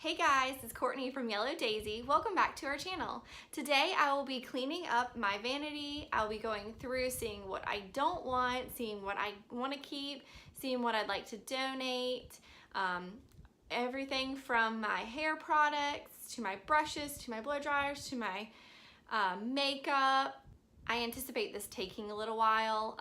Hey guys, it's Courtney from Yellow Daisy. Welcome back to our channel. Today I will be cleaning up my vanity. I'll be going through seeing what I don't want, seeing what I want to keep, seeing what I'd like to donate, everything from my hair products to my brushes to my blow dryers to my makeup. I anticipate this taking a little while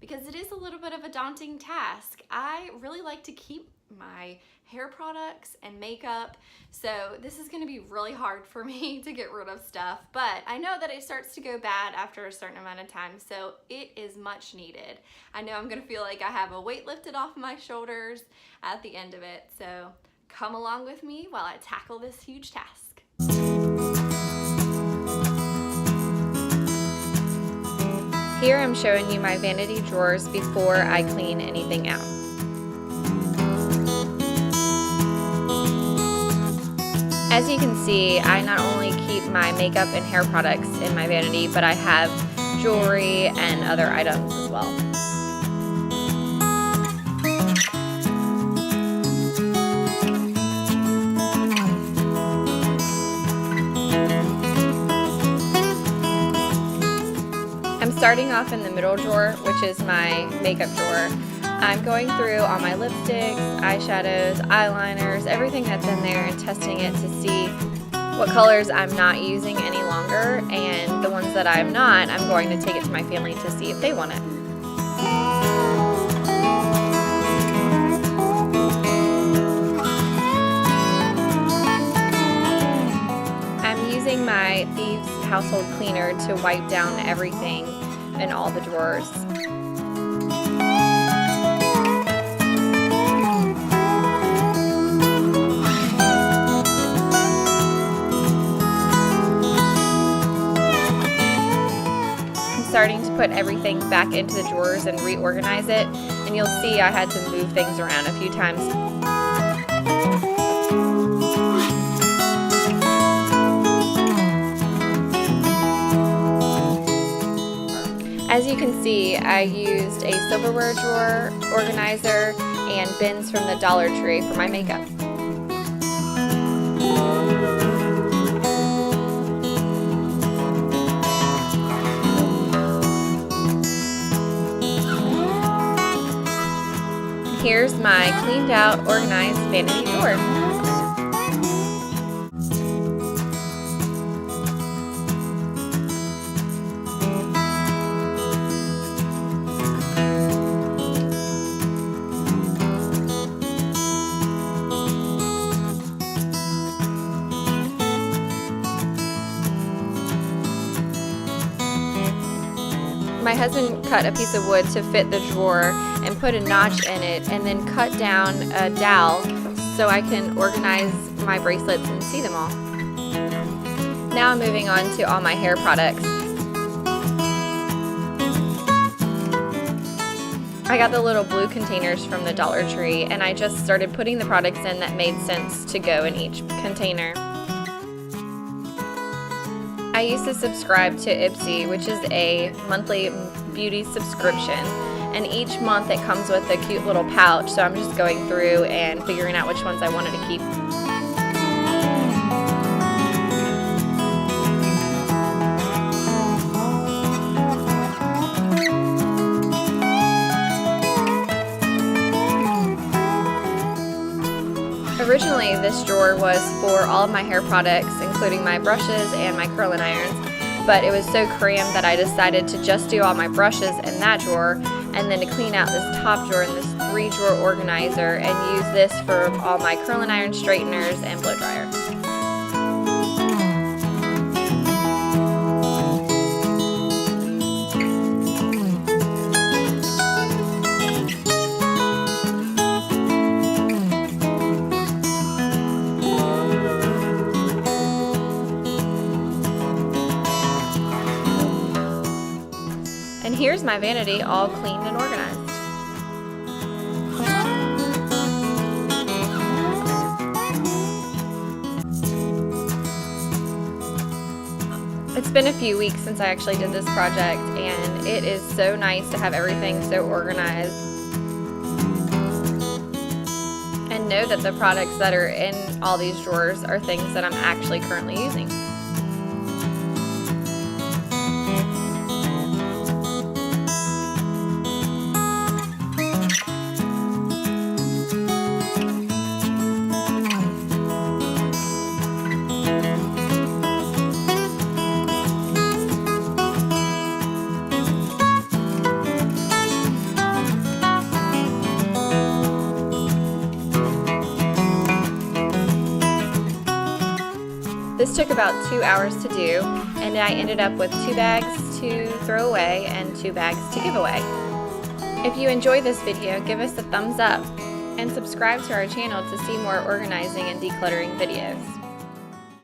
because it is a little bit of a daunting task. I really like to keep my hair products and makeup, so this is going to be really hard for me to get rid of stuff, but I know that it starts to go bad after a certain amount of time, so it is much needed. I know I'm going to feel like I have a weight lifted off my shoulders at the end of it, so come along with me while I tackle this huge task. Here I'm showing you my vanity drawers before I clean anything out. As you can see, I not only keep my makeup and hair products in my vanity, but I have jewelry and other items as well. I'm starting off in the middle drawer, which is my makeup drawer. I'm going through all my lipsticks, eyeshadows, eyeliners, everything that's in there and testing it to see what colors I'm not using any longer, and the ones that I'm not, I'm going to take it to my family to see if they want it. I'm using my Thieves household cleaner to wipe down everything in all the drawers. Starting to put everything back into the drawers and reorganize it, and you'll see I had to move things around a few times. As you can see, I used a silverware drawer, organizer, and bins from the Dollar Tree for my makeup. Here's my cleaned out, organized vanity drawer. My husband cut a piece of wood to fit the drawer and put a notch in it, and then cut down a dowel so I can organize my bracelets and see them all. Now I'm moving on to all my hair products. I got the little blue containers from the Dollar Tree, and I just started putting the products in that made sense to go in each container. I used to subscribe to Ipsy, which is a monthly beauty subscription, and each month it comes with a cute little pouch, so I'm just going through and figuring out which ones I wanted to keep. Originally, this drawer was for all of my hair products, including my brushes and my curling irons, but it was so crammed that I decided to just do all my brushes in that drawer, and then to clean out this top drawer in this 3-drawer organizer and use this for all my curling iron straighteners and blow dryer. And here's my vanity all cleaned and organized. It's been a few weeks since I actually did this project, and it is so nice to have everything so organized. And and know that the products that are in all these drawers are things that I'm actually currently using. This took about 2 hours to do, and I ended up with 2 bags to throw away and 2 bags to give away. If you enjoyed this video, give us a thumbs up and subscribe to our channel to see more organizing and decluttering videos.